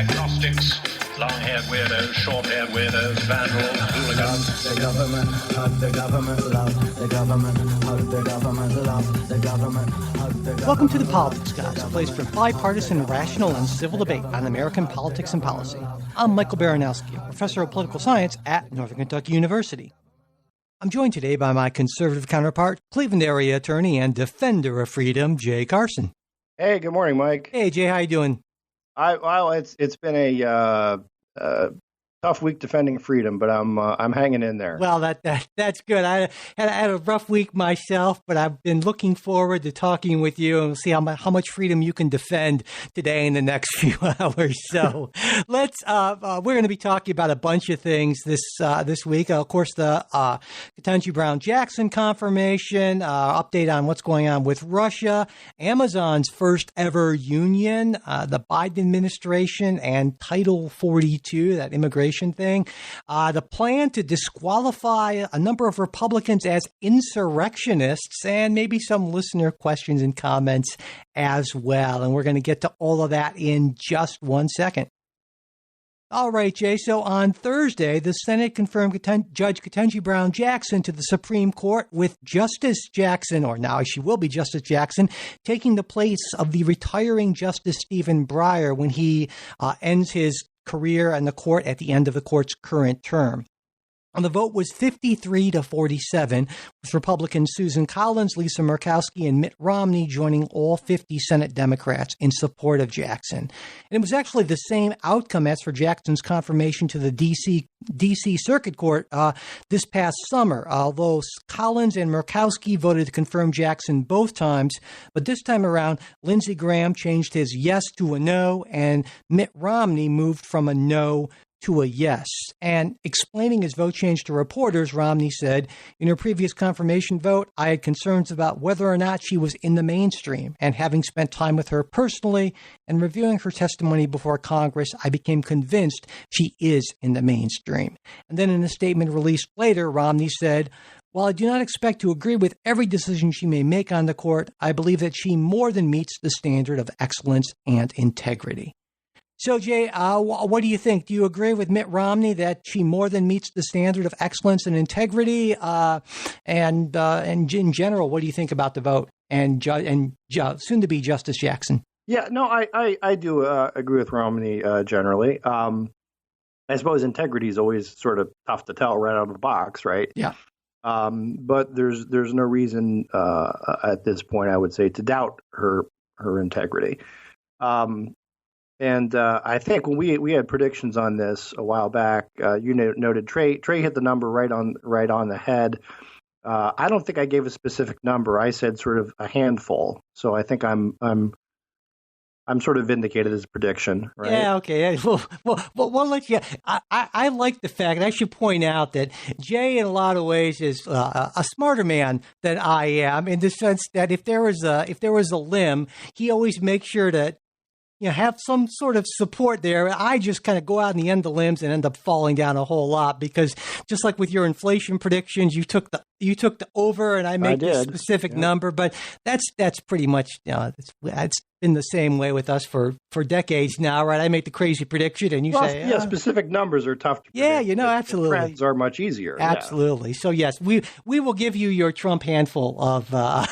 agnostics, long-haired weirdos, short-haired weirdos, vandals, hooligans. The government, hug the government, love the government, hug the government, love the government, hug the government. Welcome to The Politics Guys, a place for bipartisan, rational, and civil debate on American politics and policy. I'm Michael Baranowski, a professor of political science at Northern Kentucky University. I'm joined today by my conservative counterpart, Cleveland area attorney and defender of freedom, Jay Carson. Hey, good morning, Mike. Hey, Jay, how you doing? It's been a tough week defending freedom, but I'm hanging in there. Well, that's good. I had a rough week myself, but I've been looking forward to talking with you and see how much freedom you can defend today in the next few hours. So we're going to be talking about a bunch of things this week. Of course, the Ketanji Brown Jackson confirmation, update on what's going on with Russia, Amazon's first ever union, the Biden administration, and Title 42, that immigration thing, the plan to disqualify a number of Republicans as insurrectionists, and maybe some listener questions and comments as well. And we're going to get to all of that in just 1 second. All right, Jay. So on Thursday, the Senate confirmed Judge Ketanji Brown Jackson to the Supreme Court, with Justice Jackson, or now she will be Justice Jackson, taking the place of the retiring Justice Stephen Breyer when he ends his career in the court at the end of the court's current term. And the vote was 53-47, with Republicans Susan Collins, Lisa Murkowski, and Mitt Romney joining all 50 Senate Democrats in support of Jackson. And it was actually the same outcome as for Jackson's confirmation to the D.C. Circuit Court this past summer, although Collins and Murkowski voted to confirm Jackson both times. But this time around, Lindsey Graham changed his yes to a no, and Mitt Romney moved from a no to a yes. And explaining his vote change to reporters, Romney said, in her previous confirmation vote, I had concerns about whether or not she was in the mainstream. And having spent time with her personally and reviewing her testimony before Congress, I became convinced she is in the mainstream. And then in a statement released later, Romney said, while I do not expect to agree with every decision she may make on the court, I believe that she more than meets the standard of excellence and integrity. So, Jay, what do you think? Do you agree with Mitt Romney that she more than meets the standard of excellence and integrity? And in general, what do you think about the vote and soon to be Justice Jackson? Yeah, no, I do agree with Romney generally. I suppose integrity is always sort of tough to tell right out of the box, right? Yeah. But there's no reason at this point, I would say, to doubt her integrity. And I think when we had predictions on this a while back, you noted Trey hit the number right on the head. I don't think I gave a specific number. I said sort of a handful. So I think I'm sort of vindicated as a prediction, right? Yeah, okay. We'll let you. I like the fact, and I should point out that Jay, in a lot of ways, is a smarter man than I am, in the sense that if there was a limb, he always makes sure to have some sort of support there. I just kind of go out on the end of the limbs and end up falling down a whole lot, because just like with your inflation predictions, you took the over and I make the specific number. But that's pretty much, it's been the same way with us for decades now, right? I make the crazy prediction and you say, specific numbers are tough to predict. Yeah, absolutely. The trends are much easier. Absolutely. Yeah. So yes, we will give you your Trump handful of, but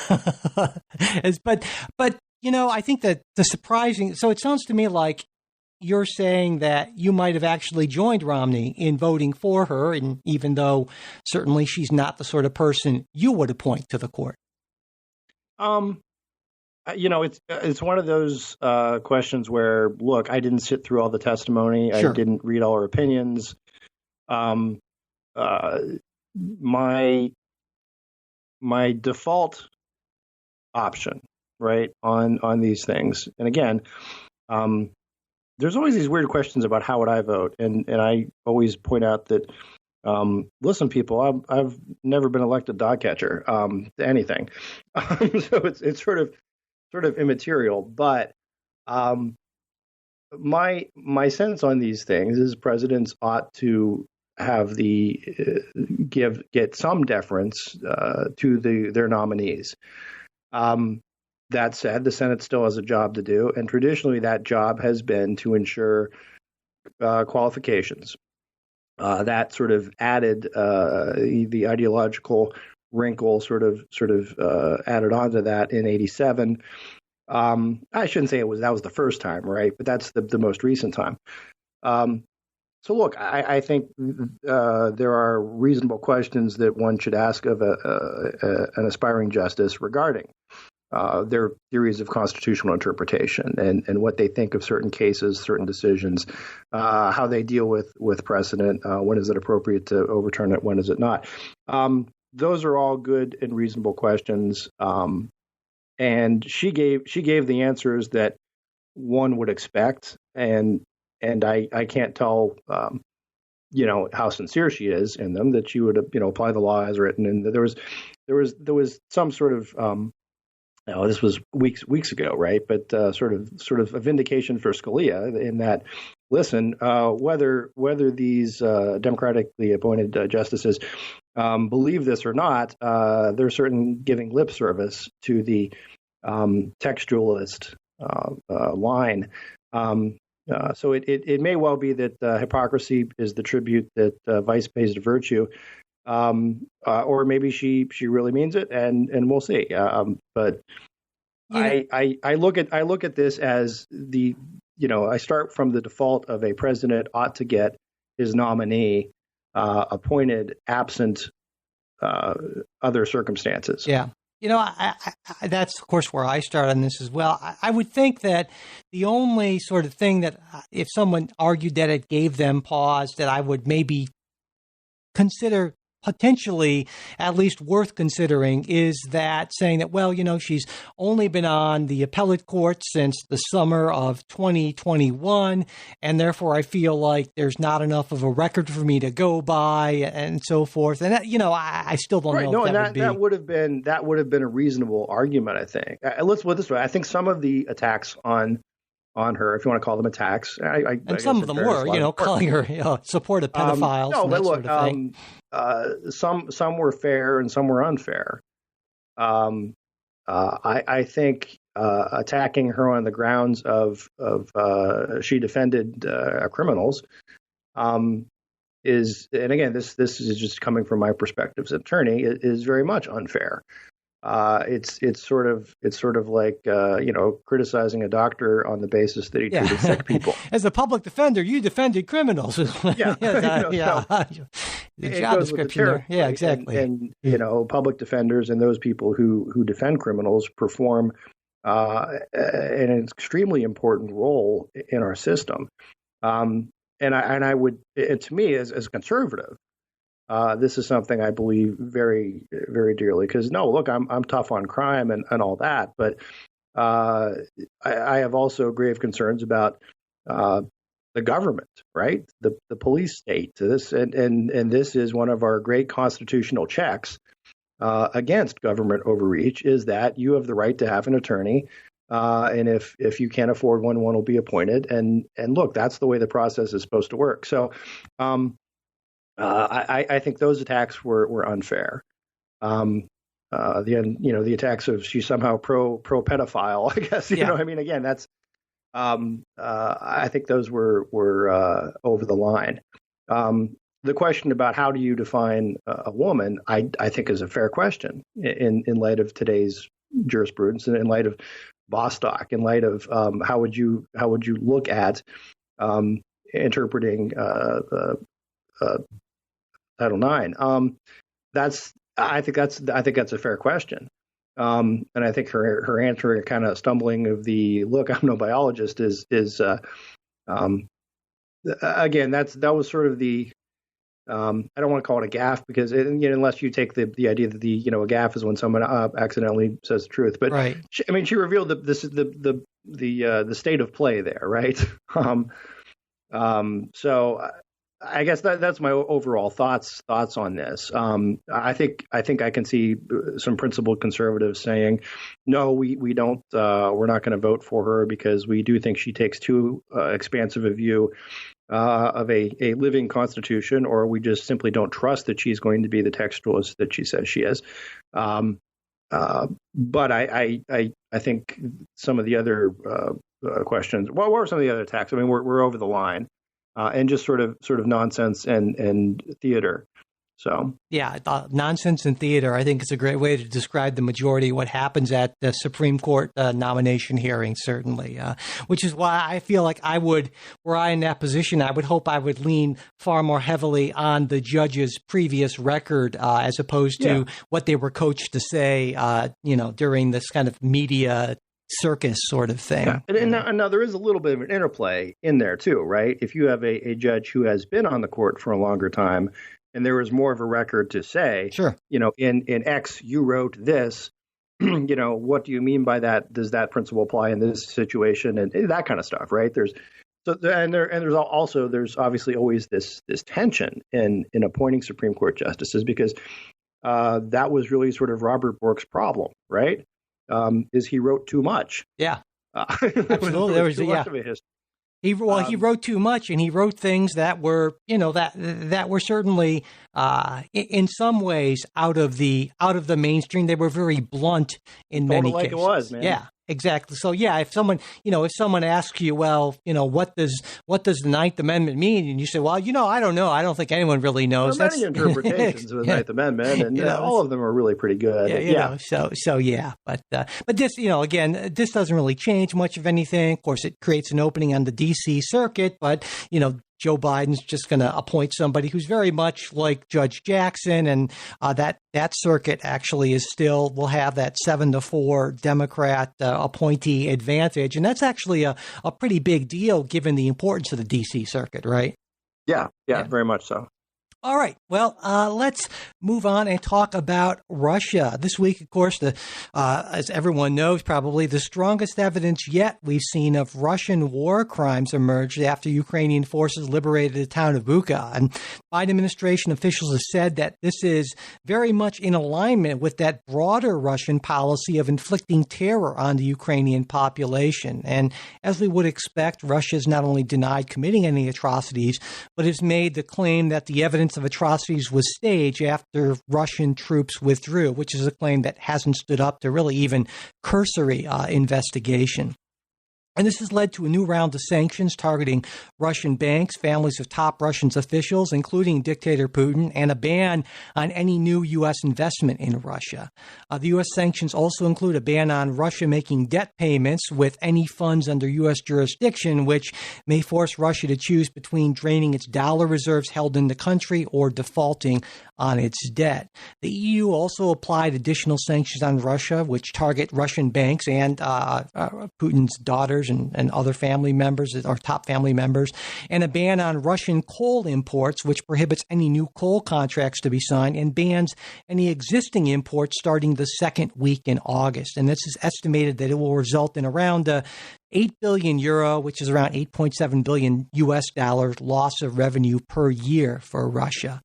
I think that the surprising, so it sounds to me like you're saying that you might have actually joined Romney in voting for her, and even though certainly she's not the sort of person you would appoint to the court. It's one of those questions where, look, I didn't sit through all the testimony. Sure. I didn't read all her opinions. My default option, right, on these things. And again, there's always these weird questions about how would I vote, and I always point out that, listen, people, I've never been elected dog catcher to anything, so it's sort of immaterial. But my sense on these things is presidents ought to have get some deference to their nominees. That said, the Senate still has a job to do, and traditionally that job has been to ensure qualifications. That sort of added the ideological wrinkle, sort of added onto that in '87. I shouldn't say that was the first time, right? But that's the most recent time. So look, I think there are reasonable questions that one should ask of an aspiring justice regarding their theories of constitutional interpretation and what they think of certain cases, certain decisions, how they deal with precedent, when is it appropriate to overturn it, when is it not. Those are all good and reasonable questions. And she gave the answers that one would expect, and I can't tell how sincere she is in them, that she would apply the law as written. And there was some sort of this was weeks ago, right? But sort of a vindication for Scalia in that, listen, whether these democratically appointed justices believe this or not, they're certainly giving lip service to the textualist line. So it may well be that hypocrisy is the tribute that vice pays to virtue, or maybe she really means it, and we'll see. But I look at this as I start from the default of a president ought to get his nominee appointed absent other circumstances. Yeah. I that's, of course, where I start on this as well. I would think that the only sort of thing that if someone argued that it gave them pause, that I would maybe consider potentially at least worth considering is that saying that, well, she's only been on the appellate court since the summer of 2021, and therefore I feel like there's not enough of a record for me to go by, and so forth. And that, I still don't know. No, if that would have been a reasonable argument, I think. Let's put it this way: I think some of the attacks on her, if you want to call them attacks, and some of them were, calling her support of pedophiles. No, and but that look, sort of thing. Some were fair and some were unfair. I think attacking her on the grounds of she defended criminals is, and again, this is just coming from my perspective as an attorney, is very much unfair. It's sort of like criticizing a doctor on the basis that he treated sick people. As a public defender, you defended criminals. Yeah, The job description there. Yeah, exactly. And public defenders and those people who defend criminals perform an extremely important role in our system. And I would, to me, as a conservative, this is something I believe very, very dearly. Because look, I'm tough on crime and all that, but I have also grave concerns about the government, right? The police state. This and this is one of our great constitutional checks against government overreach, is that you have the right to have an attorney, and if you can't afford one will be appointed. And look, that's the way the process is supposed to work. So. I think those attacks were unfair. The attacks of she's somehow pro pedophile, I guess. Again, that's I think those were over the line. The question about how do you define a woman, I think is a fair question in light of today's jurisprudence and in light of Bostock, in light of how would you look at interpreting Title IX. I think that's a fair question. And I think her answer, kind of stumbling of the look, I'm no biologist, is again, that was sort of the I don't want to call it a gaffe, because unless you take the idea that a gaffe is when someone accidentally says the truth. But right. She revealed the state of play there, right? So I guess that's my overall thoughts on this. I think I can see some principled conservatives saying, no, we don't. We're not going to vote for her because we do think she takes too expansive a view of a living constitution, or we just simply don't trust that she's going to be the textualist that she says she is. But I think some of the other questions. What were some of the other attacks? I mean, we're over the line. and just sort of nonsense and theater. So yeah, nonsense and theater, I think, is a great way to describe the majority of what happens at the Supreme Court nomination hearing, certainly, which is why I feel like were I in that position, I would hope I would lean far more heavily on the judge's previous record as opposed to what they were coached to say, during this kind of media circus sort of thing. Yeah. And now there is a little bit of an interplay in there, too, right? If you have a judge who has been on the court for a longer time, and there was more of a record to say, sure, in X, you wrote this, what do you mean by that? Does that principle apply in this situation? And that kind of stuff, right? There's obviously always this tension in appointing Supreme Court justices, because that was really sort of Robert Bork's problem, right? Is he wrote too much. Yeah. Absolutely. There was too much of a history. He wrote too much, and he wrote things that were, that were certainly, in some ways, out of the mainstream. They were very blunt in many cases. It was, man. Yeah, exactly. So yeah, if someone asks you, well, what does the Ninth Amendment mean, and you say, well, I don't know. I don't think anyone really knows. There are many interpretations of the Ninth Amendment, and all of them are really pretty good. Yeah. So yeah, but this, again, this doesn't really change much of anything. Of course, it creates an opening on the D.C. circuit, but Joe Biden's just going to appoint somebody who's very much like Judge Jackson, and that circuit actually will have that 7-4 Democrat appointee advantage, and that's actually a pretty big deal given the importance of the D.C. circuit, right? Yeah, very much so. All right. Well, let's move on and talk about Russia. This week, of course, as everyone knows, probably the strongest evidence yet we've seen of Russian war crimes emerged after Ukrainian forces liberated the town of Bucha. And Biden administration officials have said that this is very much in alignment with that broader Russian policy of inflicting terror on the Ukrainian population. And as we would expect, Russia has not only denied committing any atrocities, but has made the claim that the evidence of atrocities was staged after Russian troops withdrew, which is a claim that hasn't stood up to really even cursory investigation. And this has led to a new round of sanctions targeting Russian banks, families of top Russian officials, including dictator Putin, and a ban on any new U.S. investment in Russia. The U.S. sanctions also include a ban on Russia making debt payments with any funds under U.S. jurisdiction, which may force Russia to choose between draining its dollar reserves held in the country or defaulting on its debt. The EU also applied additional sanctions on Russia, which target Russian banks and Putin's daughters and other family members, or top family members, and a ban on Russian coal imports, which prohibits any new coal contracts to be signed and bans any existing imports starting the second week in August. And this is estimated that it will result in around 8 billion euro, which is around 8.7 billion US dollars loss of revenue per year for Russia.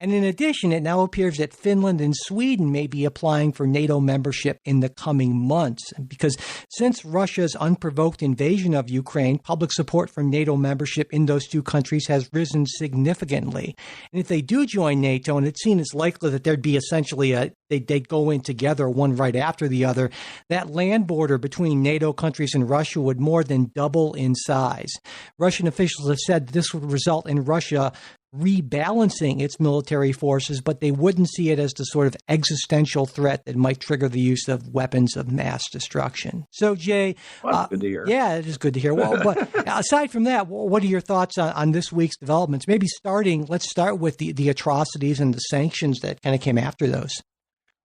And in addition, it now appears that Finland and Sweden may be applying for NATO membership in the coming months, because since Russia's unprovoked invasion of Ukraine, public support for NATO membership in those two countries has risen significantly. And if they do join NATO, and it's seen as likely that there'd be essentially they'd go in together, one right after the other, that land border between NATO countries and Russia would more than double in size. Russian officials have said this would result in Russia rebalancing its military forces, but they wouldn't see it as the sort of existential threat that might trigger the use of weapons of mass destruction. So, Jay, that's good to hear. Yeah, it is good to hear. Well, but aside from that, what are your thoughts on this week's developments? Maybe let's start with the atrocities and the sanctions that kind of came after those.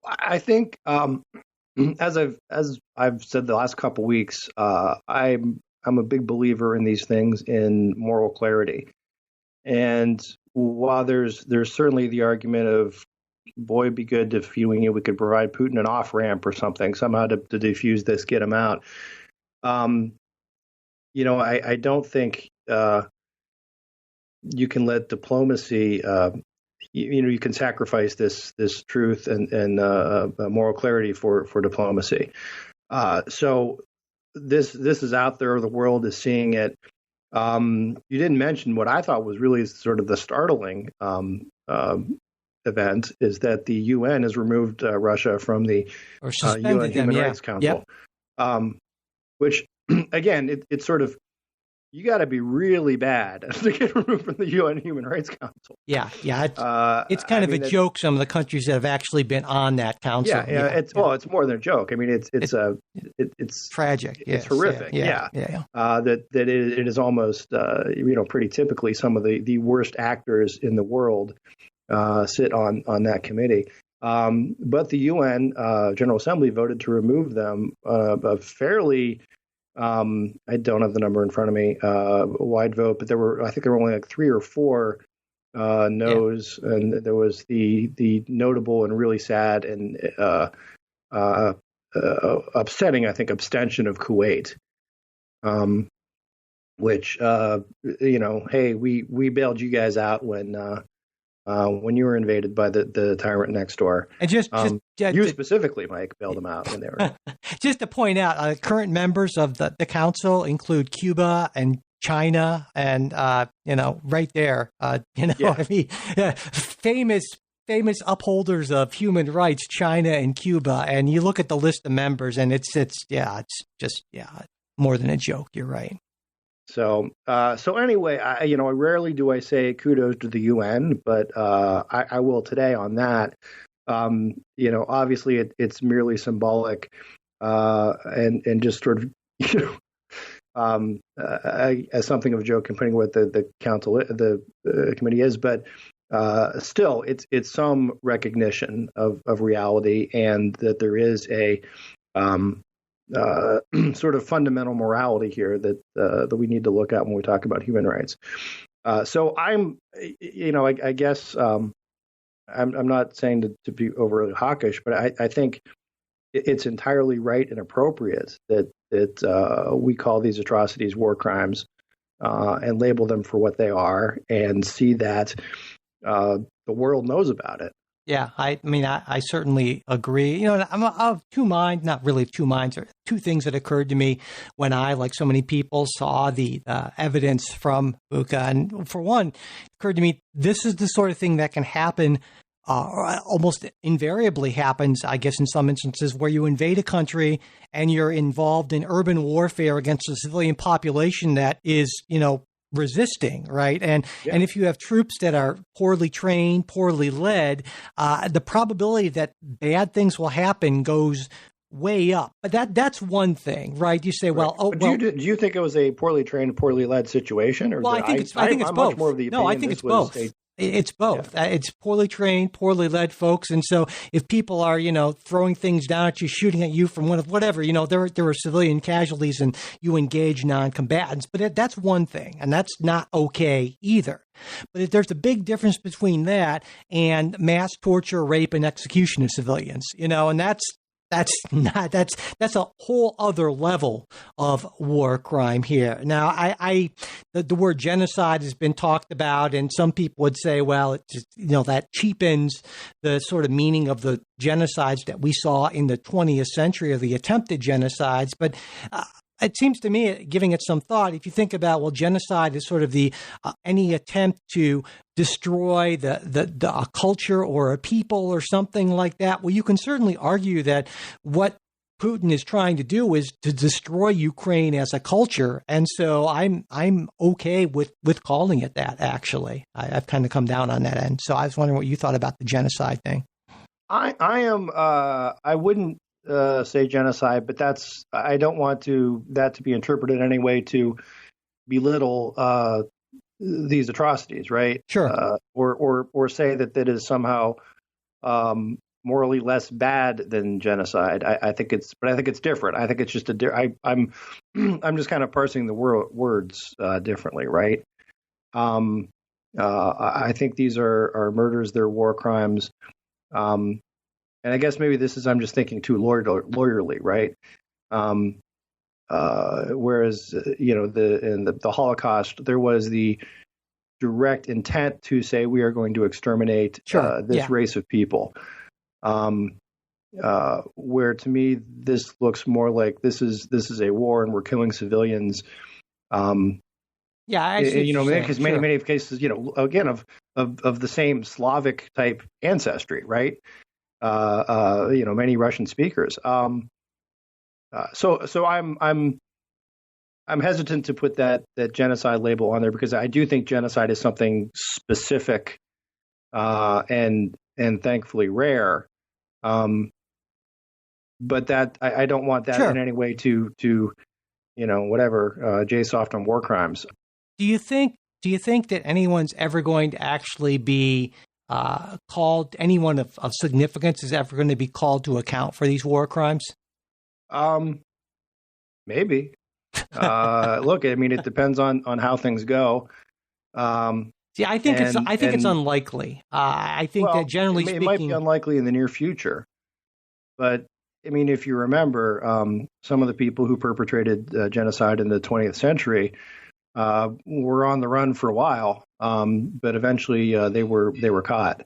I think, as I've said the last couple of weeks, I'm a big believer in these things in moral clarity. And while there's certainly the argument of, boy, it'd be good if we could provide Putin an off ramp or something somehow to defuse this, get him out. I don't think you can let diplomacy. You can sacrifice this truth and moral clarity for diplomacy. So this is out there. The world is seeing it. You didn't mention what I thought was really sort of the startling event is that the UN has removed Russia from the UN Human Rights Council, which again, it's sort of you got to be really bad to get removed from the UN Human Rights Council. Yeah. It's kind of a joke. Some of the countries that have actually been on that council. It's more than a joke. I mean, it's tragic. It's horrific. That it is almost pretty typically some of the worst actors in the world sit on that committee. But the UN General Assembly voted to remove them a fairly I don't have the number in front of me, a wide vote, but I think there were only like 3 or 4 no's, and there was the notable and really sad and upsetting, I think, abstention of Kuwait, which hey, we bailed you guys out when you were invaded by the tyrant next door. And you specifically, Mike, bailed them out when they were. Just to point out, current members of the council include Cuba and China, and right there, I mean, famous upholders of human rights, China and Cuba, and you look at the list of members, and it's just more than a joke. You're right. So anyway, I rarely do I say kudos to the UN, but I will today on that. Obviously it's merely symbolic, and just sort of, as something of a joke comparing what the council, the committee is, but still it's some recognition of reality, and that there is a sort of fundamental morality here that we need to look at when we talk about human rights. So I guess I'm not saying to be overly hawkish, but I think it's entirely right and appropriate that we call these atrocities war crimes and label them for what they are, and see that the world knows about it. Yeah, I mean, I certainly agree. I'm of two minds, not really two minds, or two things that occurred to me when I, like so many people, saw the evidence from Bucha. And for one, it occurred to me, this is the sort of thing that can happen, or almost invariably happens, I guess, in some instances, where you invade a country and you're involved in urban warfare against a civilian population that is, resisting, right? And if you have troops that are poorly trained, poorly led, the probability that bad things will happen goes way up. But that's one thing, right? You say, well, do you think it was a poorly trained, poorly led situation, or I think it's both. Much more of the opinion I think it's both. It's both. Yeah. It's poorly trained, poorly led folks. And so if people are, throwing things down at you, shooting at you from whatever, there are civilian casualties and you engage non-combatants. But that's one thing. And that's not okay either. But there's a big difference between that and mass torture, rape, and execution of civilians, and that's a whole other level of war crime here. Now, the word genocide has been talked about, and some people would say, well, it just, that cheapens the sort of meaning of the genocides that we saw in the 20th century, or the attempted genocides. But it seems to me, giving it some thought, if you think about, well, genocide is sort of the any attempt to destroy a culture or a people or something like that. Well, you can certainly argue that what Putin is trying to do is to destroy Ukraine as a culture, and so I'm okay with calling it that. Actually, I've kind of come down on that end. So I was wondering what you thought about the genocide thing. I wouldn't say genocide, but I don't want that to be interpreted in any way to belittle these atrocities, right? Sure. Or say that is somehow morally less bad than genocide. I think it's different. I think it's just I'm just kind of parsing the words differently, right? I think these are murders, they're war crimes. And I guess maybe I'm just thinking too lawyerly, right? Whereas, in the Holocaust, there was the direct intent to say we are going to exterminate this race of people. Where to me, this looks more like this is a war and we're killing civilians. Because many cases, again, of the same Slavic type ancestry, right? Many Russian speakers. So I'm hesitant to put that genocide label on there because I do think genocide is something specific and thankfully rare. But that I don't want that Sure. in any way to whatever Jay Soft on war crimes. Do you think that anyone's ever going to actually be called, anyone of significance is ever going to be called to account for these war crimes? Maybe. Look, I mean, it depends on how things go. See, I think it's unlikely. I think that generally speaking, it might be unlikely in the near future. But I mean, if you remember, some of the people who perpetrated genocide in the 20th century were on the run for a while, but eventually they were caught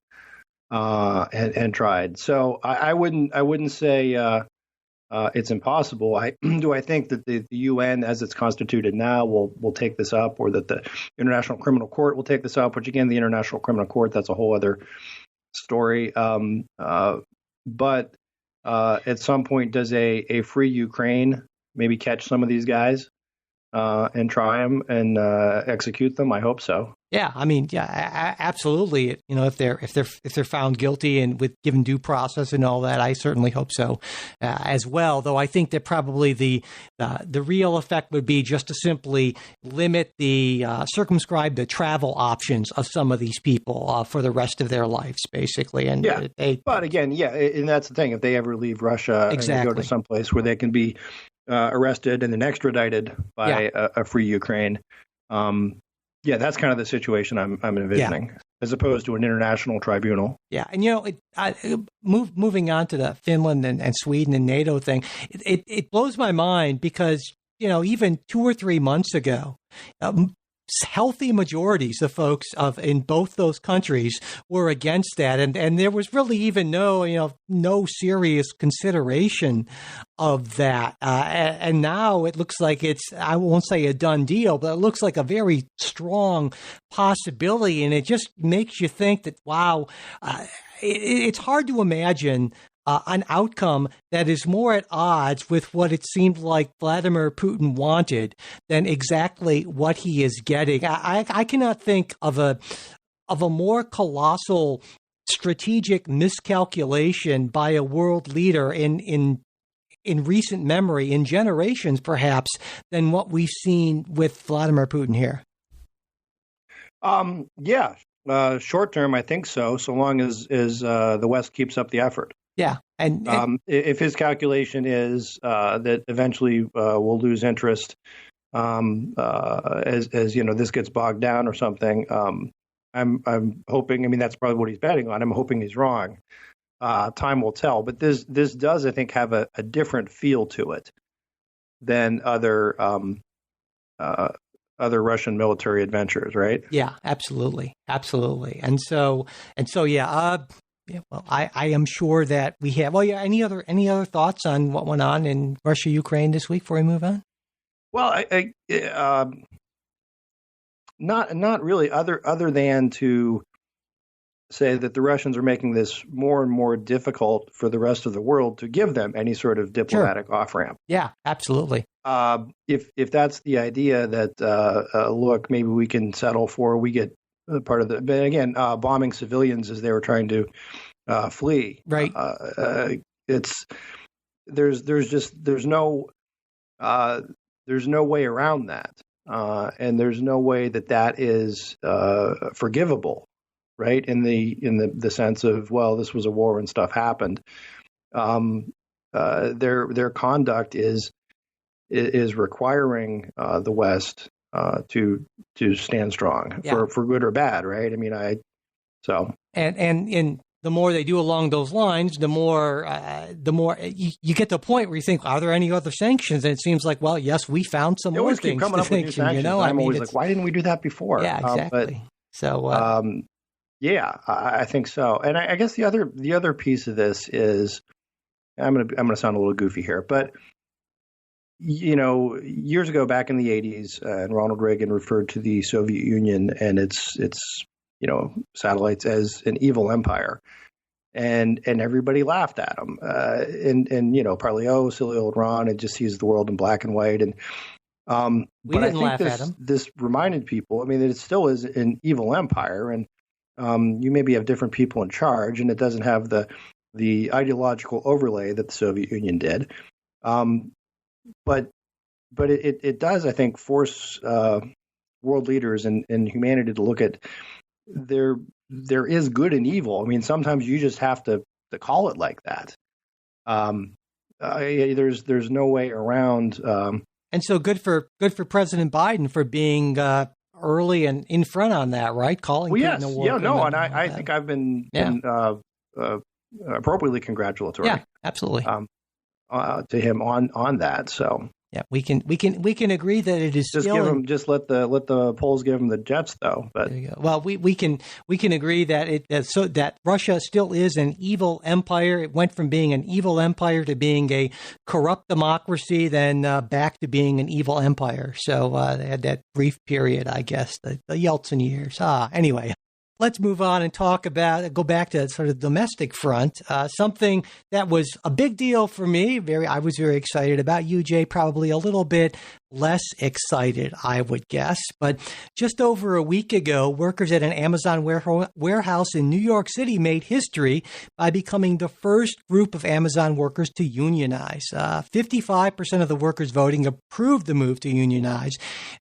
and tried. So I wouldn't say it's impossible. Do I think that the UN, as it's constituted now, will take this up, or that the International Criminal Court will take this up? Which again, the International Criminal Court, that's a whole other story. But at some point, does a free Ukraine maybe catch some of these guys and try them and execute them? I hope so. Yeah, I mean, yeah, absolutely. You know, if they're found guilty and with given due process and all that, I certainly hope so as well. Though I think that probably the real effect would be just to simply limit circumscribe the travel options of some of these people for the rest of their lives, basically. And but again, and that's the thing. If they ever leave Russia and they go to some place where they can be arrested and then extradited by a free Ukraine. That's kind of the situation I'm envisioning, as opposed to an international tribunal. Yeah, and moving on to the Finland and Sweden and NATO thing, it blows my mind because even 2 or 3 months ago, healthy majorities of folks in both those countries were against that, and there was really even no serious consideration of that. And now it looks like it's, I won't say a done deal, but it looks like a very strong possibility, and it just makes you think that wow, it's hard to imagine an outcome that is more at odds with what it seemed like Vladimir Putin wanted than exactly what he is getting. I cannot think of a more colossal strategic miscalculation by a world leader in recent memory, in generations perhaps, than what we've seen with Vladimir Putin here. Short term, I think so long as the West keeps up the effort. Yeah, and if his calculation is that eventually we'll lose interest as this gets bogged down or something, I'm hoping. I mean, that's probably what he's betting on. I'm hoping he's wrong. Time will tell. But this does, I think, have a different feel to it than other Russian military adventures, right? Yeah, absolutely. And so, yeah. Well, I am sure that we have. Well, yeah. Any other thoughts on what went on in Russia, Ukraine this week before we move on? Well, not really. Other than to say that the Russians are making this more and more difficult for the rest of the world to give them any sort of diplomatic off ramp. Yeah, absolutely. If that's the idea that look, maybe we can settle for we get part of the, but again, bombing civilians as they were trying to flee. Right. There's no way around that, and there's no way that is forgivable, right? In the sense of, well, this was a war and stuff happened. Their conduct is requiring the West to stand strong for good or bad, right? I mean, and the more they do along those lines, the more you get to a point where you think, are there any other sanctions? And it seems like, well, yes, we found some more things coming up with new sanctions. I'm always like, why didn't we do that before? Yeah, exactly. I think so. And I guess the other piece of this is, I'm gonna sound a little goofy here, but years ago, back in the 80s, and Ronald Reagan referred to the Soviet Union and its satellites as an evil empire, and everybody laughed at him, and partly, oh, silly old Ron, it just sees the world in black and white, and We but I didn't think laugh at him. this reminded people, I mean, that it still is an evil empire, and you maybe have different people in charge, and it doesn't have the ideological overlay that the Soviet Union did. But it does, I think, force world leaders and humanity to look at there is good and evil. I mean, sometimes you just have to call it like that. There's no way around. And so good for President Biden for being early and in front on that, right? Calling Putin a war criminal. And I think I've been appropriately congratulatory. Yeah, absolutely. To him on that. So yeah, we can agree that it is just let the polls give him the Jets though. But well, we can agree that that Russia still is an evil empire. It went from being an evil empire to being a corrupt democracy, then back to being an evil empire. So they had that brief period, I guess, the Yeltsin years. Anyway. Let's move on and go back to sort of domestic front. Something that was a big deal for me. I was very excited about. You, Jay, probably a little bit less excited, I would guess. But just over a week ago, workers at an Amazon warehouse in New York City made history by becoming the first group of Amazon workers to unionize. 55% of the workers voting approved the move to unionize.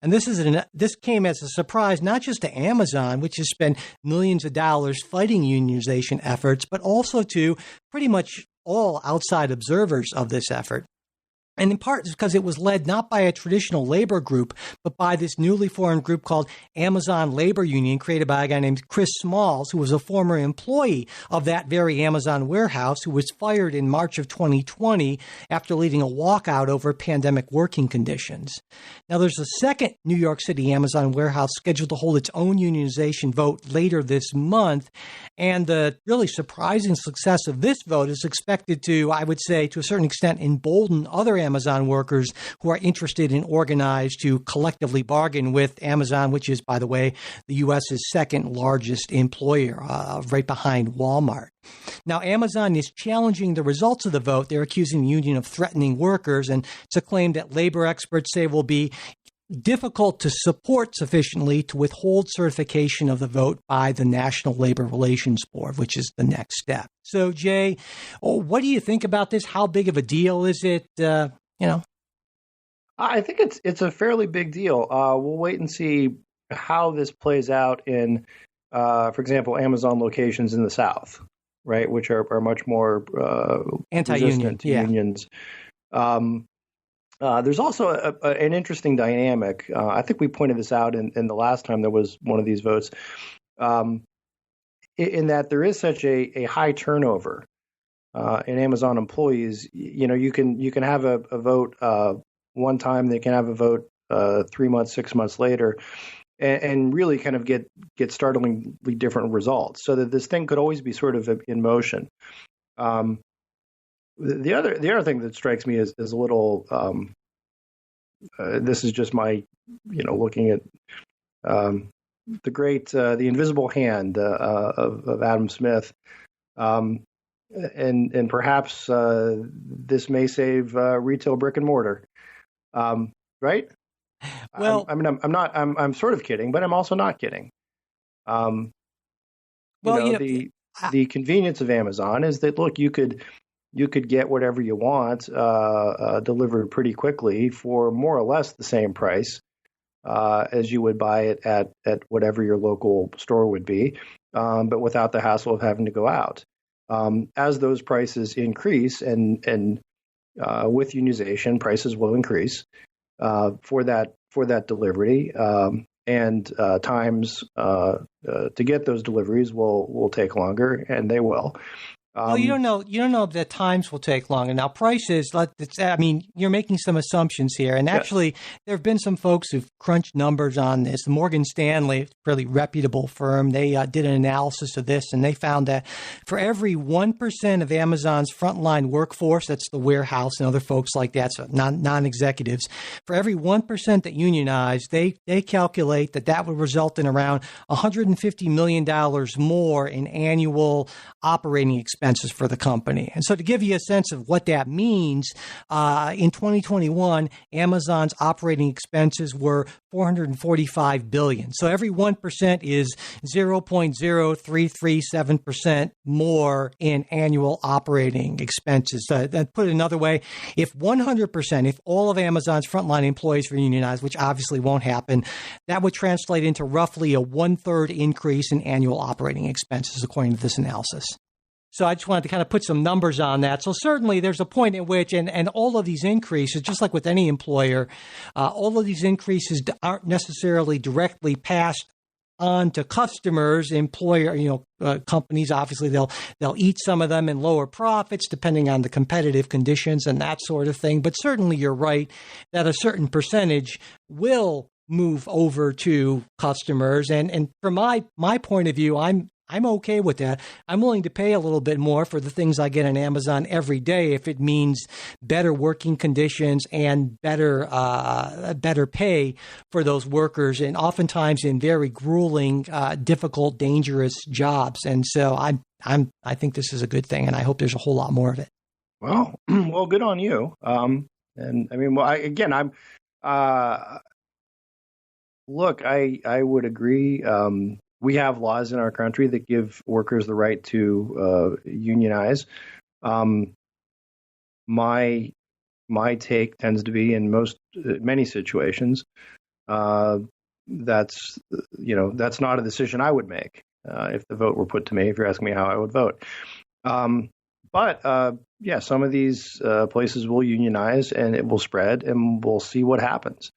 And this came as a surprise, not just to Amazon, which has spent millions of dollars fighting unionization efforts, but also to pretty much all outside observers of this effort. And in part because it was led not by a traditional labor group, but by this newly formed group called Amazon Labor Union, created by a guy named Chris Smalls, who was a former employee of that very Amazon warehouse, who was fired in March of 2020 after leading a walkout over pandemic working conditions. Now, there's a second New York City Amazon warehouse scheduled to hold its own unionization vote later this month. And the really surprising success of this vote is expected to, I would say, to a certain extent, embolden other Amazon workers who are interested in organized to collectively bargain with Amazon, which is, by the way, the U.S.'s second largest employer, right behind Walmart. Now, Amazon is challenging the results of the vote. They're accusing the union of threatening workers, and it's a claim that labor experts say will be difficult to support sufficiently to withhold certification of the vote by the National Labor Relations Board, which is the next step. So, Jay, what do you think about this? How big of a deal is it? I think it's a fairly big deal. We'll wait and see how this plays out in, for example, Amazon locations in the South, right, which are much more anti-union to unions. There's also an interesting dynamic. I think we pointed this out in the last time there was one of these votes, in that there is such a high turnover in Amazon employees. You can have a vote one time, they can have a vote 3 months, 6 months later, and really kind of get startlingly different results. So that this thing could always be sort of in motion. The other thing that strikes me is a little. This is just my, looking at the great, the invisible hand of Adam Smith, and perhaps this may save retail brick and mortar, right? Well, I'm sort of kidding, but I'm also not kidding. The convenience of Amazon is that, look, you could get whatever you want delivered pretty quickly for more or less the same price as you would buy it at whatever your local store would be, but without the hassle of having to go out. As those prices increase, and with unionization, prices will increase for that delivery, and times to get those deliveries will take longer, and they will. Well, you don't know that times will take longer. Now, prices, you're making some assumptions here. And actually, there have been some folks who've crunched numbers on this. Morgan Stanley, a really reputable firm, they did an analysis of this, and they found that for every 1% of Amazon's frontline workforce, that's the warehouse and other folks like that, so non-executives, for every 1% that unionize, they calculate that would result in around $150 million more in annual operating expenses expenses for the company. And so to give you a sense of what that means, in 2021, Amazon's operating expenses were $445 billion. So every 1% is 0.0337% more in annual operating expenses. Put it another way, if 100%, if all of Amazon's frontline employees were unionized, which obviously won't happen, that would translate into roughly a 1/3 increase in annual operating expenses, according to this analysis. So I just wanted to kind of put some numbers on that. So certainly there's a point at which, and all of these increases, just like with any employer, all of these increases aren't necessarily directly passed on to customers. Companies, obviously they'll eat some of them in lower profits depending on the competitive conditions and that sort of thing. But certainly you're right that a certain percentage will move over to customers. And from my point of view, I'm okay with that. I'm willing to pay a little bit more for the things I get on Amazon every day if it means better working conditions and better pay for those workers, and oftentimes in very grueling, difficult, dangerous jobs. And so I think this is a good thing, and I hope there's a whole lot more of it. Well, good on you. And I mean, look, I would agree. We have laws in our country that give workers the right to unionize. My take tends to be, in many situations, that's not a decision I would make if the vote were put to me. If you're asking me how I would vote, but some of these places will unionize, and it will spread, and we'll see what happens.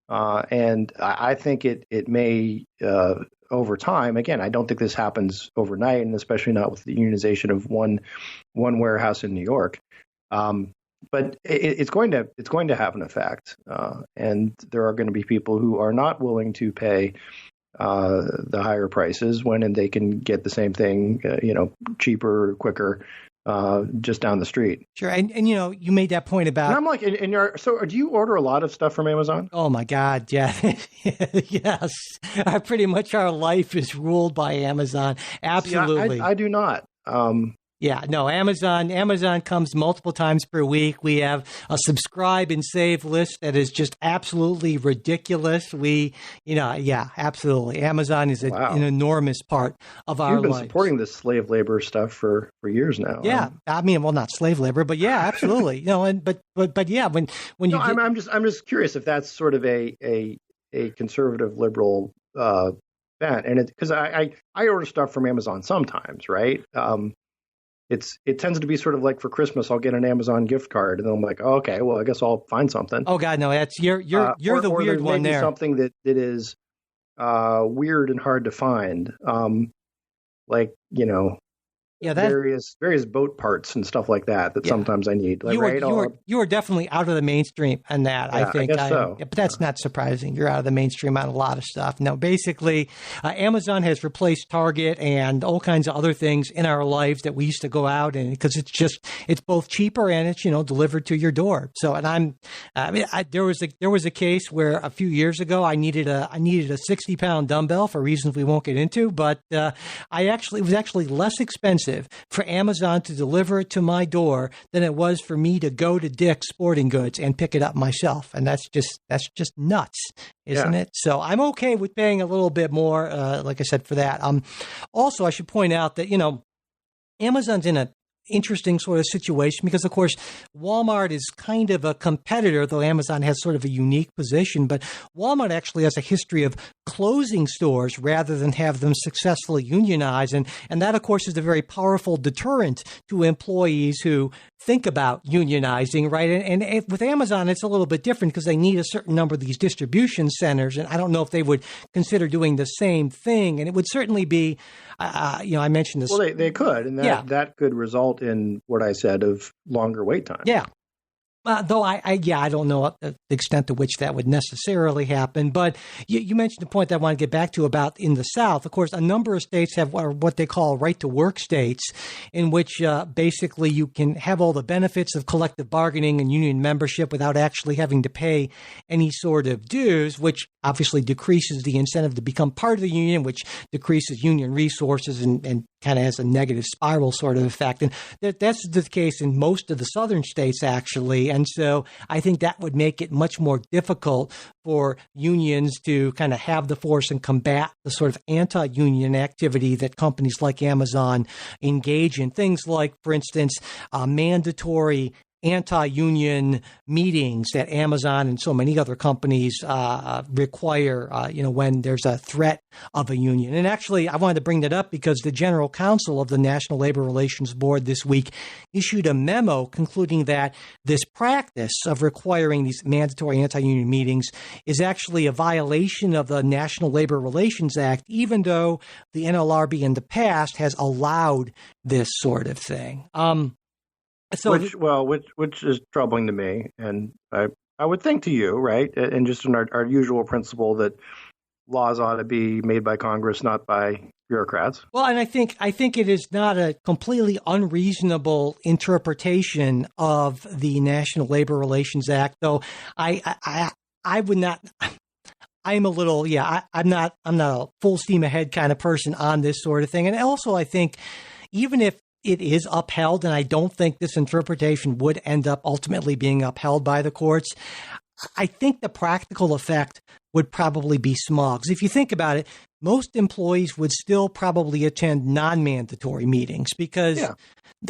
And I think it may. Over time, again, I don't think this happens overnight, and especially not with the unionization of one warehouse in New York. But it's going to have an effect, and there are going to be people who are not willing to pay the higher prices when they can get the same thing, cheaper, quicker, just down the street. Sure, and you made that point about. And I'm like, so do you order a lot of stuff from Amazon? Oh my God, yeah, yes. Pretty much our life is ruled by Amazon. Absolutely, See, I do not. Yeah, no, Amazon comes multiple times per week. We have a subscribe and save list that is just absolutely ridiculous. Absolutely. Amazon is an enormous part of our lives. You've been supporting this slave labor stuff for years now. Yeah. I mean, well, not slave labor, but yeah, absolutely. But yeah, when you I'm just curious if that's sort of a conservative liberal bent, and because I order stuff from Amazon sometimes, right? It tends to be sort of like for Christmas, I'll get an Amazon gift card, and then I'm like, oh, okay, well, I guess I'll find something. Oh God, no, that's you're the weird one there. Something that is weird and hard to find, various boat parts and stuff like that sometimes I need. Like, you are definitely out of the mainstream on that. Yeah, I think. I guess so. But that's not surprising. You're out of the mainstream on a lot of stuff. No, basically, Amazon has replaced Target and all kinds of other things in our lives that we used to go out and because it's both cheaper and it's delivered to your door. So, and there was a case where a few years ago I needed a 60-pound dumbbell for reasons we won't get into, but it was actually less expensive for Amazon to deliver it to my door than it was for me to go to Dick's Sporting Goods and pick it up myself. And that's just nuts, isn't it? So I'm okay with paying a little bit more, like I said, for that. Also, I should point out that, Amazon's in a interesting sort of situation because, of course, Walmart is kind of a competitor, though Amazon has sort of a unique position. But Walmart actually has a history of closing stores rather than have them successfully unionize. And that, of course, is a very powerful deterrent to employees who think about unionizing, right? And with Amazon, it's a little bit different because they need a certain number of these distribution centers. And I don't know if they would consider doing the same thing. And it would certainly be, I mentioned this. Well, they could. And that could result in what I said of longer wait time. Yeah. Though I don't know the extent to which that would necessarily happen. But you mentioned the point that I want to get back to about in the South. Of course, a number of states have what they call right-to-work states, in which basically you can have all the benefits of collective bargaining and union membership without actually having to pay any sort of dues, which obviously decreases the incentive to become part of the union, which decreases union resources and kind of has a negative spiral sort of effect. And that's the case in most of the southern states, actually. And so I think that would make it much more difficult for unions to kind of have the force and combat the sort of anti-union activity that companies like Amazon engage in. Things like, for instance, mandatory anti-union meetings that Amazon and so many other companies require, when there's a threat of a union. And actually, I wanted to bring that up because the General Counsel of the National Labor Relations Board this week issued a memo concluding that this practice of requiring these mandatory anti-union meetings is actually a violation of the National Labor Relations Act, even though the NLRB in the past has allowed this sort of thing. Which is troubling to me, and I would think to you, right, and just in our usual principle that laws ought to be made by Congress, not by bureaucrats. Well, and I think it is not a completely unreasonable interpretation of the National Labor Relations Act, though I would not. I'm a little, I'm not a full steam ahead kind of person on this sort of thing, and also I think even if it is upheld, and I don't think this interpretation would end up ultimately being upheld by the courts, I think the practical effect would probably be small. Because if you think about it, most employees would still probably attend non-mandatory meetings because,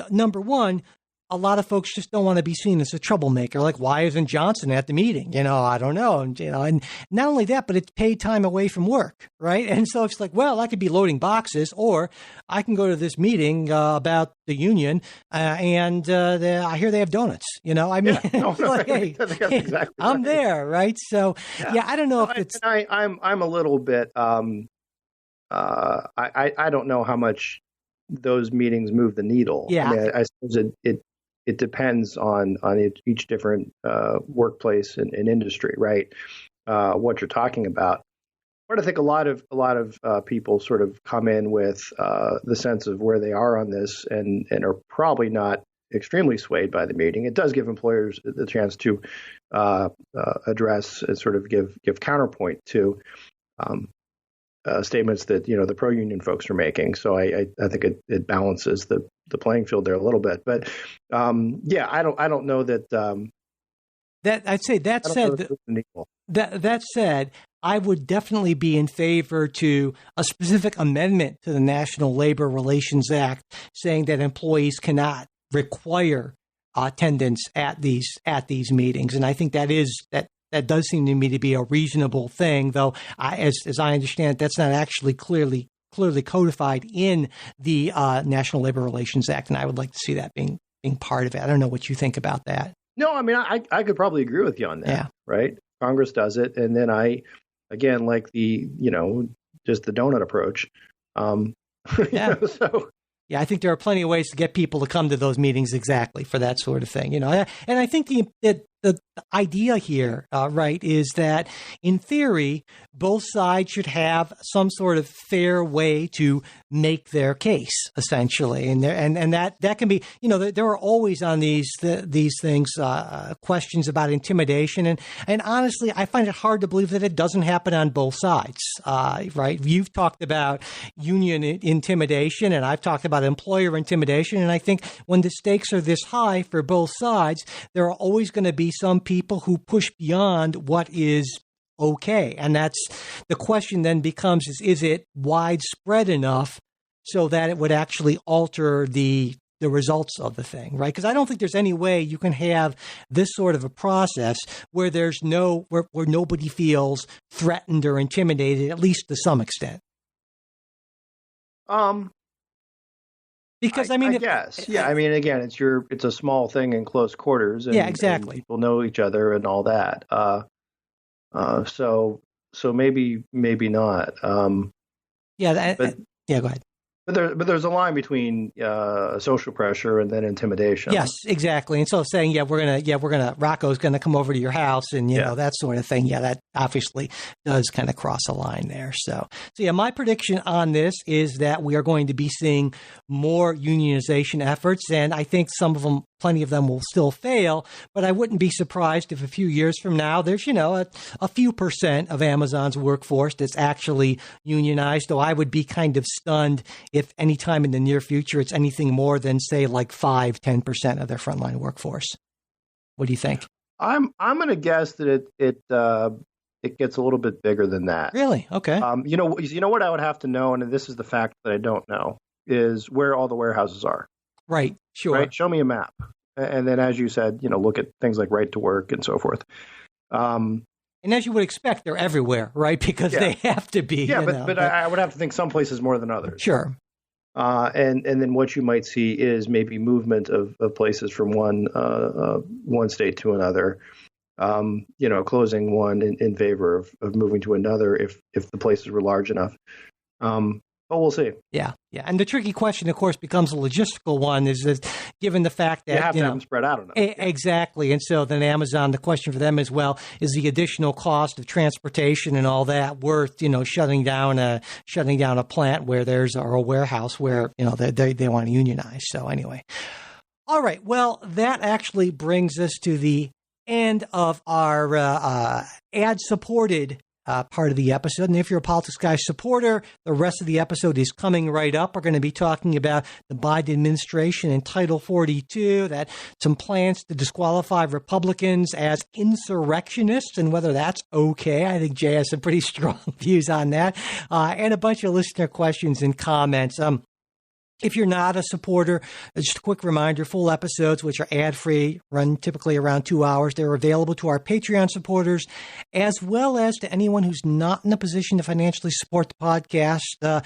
number one, a lot of folks just don't want to be seen as a troublemaker. Like, why isn't Johnson at the meeting? I don't know. And not only that, but it's paid time away from work, right? And so it's like, well, I could be loading boxes, or I can go to this meeting about the union, and I hear they have donuts. Hey, exactly I'm there, right? So, I don't know if it's. I'm a little bit. I don't know how much those meetings move the needle. Yeah, I suppose it depends on each different workplace and industry, right? What you're talking about. But I think a lot of people sort of come in with the sense of where they are on this, and are probably not extremely swayed by the meeting. It does give employers the chance to address and sort of give counterpoint to statements that the pro-union folks are making. So I think it balances the playing field there a little bit. But I don't know that. That said, I would definitely be in favor to a specific amendment to the National Labor Relations Act saying that employees cannot require attendance at these meetings, and I think that does seem to me to be a reasonable thing, though as I understand it, that's not actually clearly codified in the National Labor Relations Act, and I would like to see that being part of it. I don't know what you think about that. No, I mean, I could probably agree with you on that, right? Congress does it, and then I, again, like the, just the donut approach. Yeah, I think there are plenty of ways to get people to come to those meetings exactly for that sort of thing, And I think the idea here, right, is that in theory, both sides should have some sort of fair way to make their case, essentially, and that can be, there are always on these things questions about intimidation, and honestly, I find it hard to believe that it doesn't happen on both sides, right? You've talked about union intimidation, and I've talked about employer intimidation, and I think when the stakes are this high for both sides, there are always going to be some people who push beyond what is okay. And that's the question then becomes, is it widespread enough so that it would actually alter the results of the thing, right? Because I don't think there's any way you can have this sort of a process where there's where nobody feels threatened or intimidated, at least to some extent. Because I guess, I mean, again, it's a small thing in close quarters, and, exactly. And people know each other and all that. So maybe not. Go ahead. But there's a line between social pressure and then intimidation. Yes, exactly. And so saying, Rocco's gonna come over to your house, and that sort of thing. Yeah, that obviously does kind of cross a line there. So my prediction on this is that we are going to be seeing more unionization efforts, and I think some of them plenty of them will still fail, but I wouldn't be surprised if a few years from now there's, a few percent of Amazon's workforce that's actually unionized, though I would be kind of stunned if any time in the near future it's anything more than, say, like 5-10% of their frontline workforce. What do you think? I'm going to guess that it gets a little bit bigger than that. Really? Okay. You know what I would have to know, and this is the fact that I don't know, is where all the warehouses are. Right. Sure. Right. Show me a map, and then, as you said, look at things like right to work and so forth. And as you would expect, they're everywhere, right? Because they have to be. Yeah, but I would have to think some places more than others. Sure. And then what you might see is maybe movement of places from one state to another. Closing one in favor of moving to another if the places were large enough. But we'll see. Yeah. And the tricky question, of course, becomes a logistical one, is that given the fact that you have to have them spread out enough. Exactly. And so then Amazon, the question for them as well, is the additional cost of transportation and all that worth, shutting down a plant where or a warehouse where, they want to unionize. So anyway. All right. Well, that actually brings us to the end of our ad-supported part of the episode. And if you're a Politics Guys supporter, the rest of the episode is coming right up. We're going to be talking about the Biden administration and Title 42, that some plans to disqualify Republicans as insurrectionists and whether that's okay. I think Jay has some pretty strong views on that, and a bunch of listener questions and comments. If you're not a supporter, just a quick reminder, full episodes, which are ad-free, run typically around 2 hours. They're available to our Patreon supporters, as well as to anyone who's not in a position to financially support the podcast. To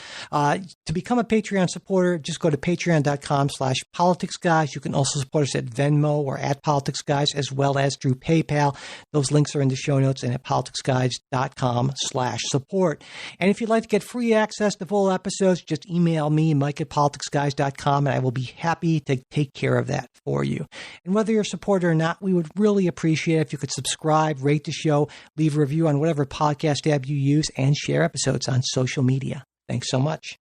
become a Patreon supporter, just go to patreon.com/politicsguys. You can also support us at Venmo or at politicsguys, as well as through PayPal. Those links are in the show notes and at politicsguys.com/support. And if you'd like to get free access to full episodes, just email me, Mike at politicsguys.com, and I will be happy to take care of that for you. And whether you're a supporter or not, we would really appreciate it if you could subscribe, rate the show, leave a review on whatever podcast app you use, and share episodes on social media. Thanks so much.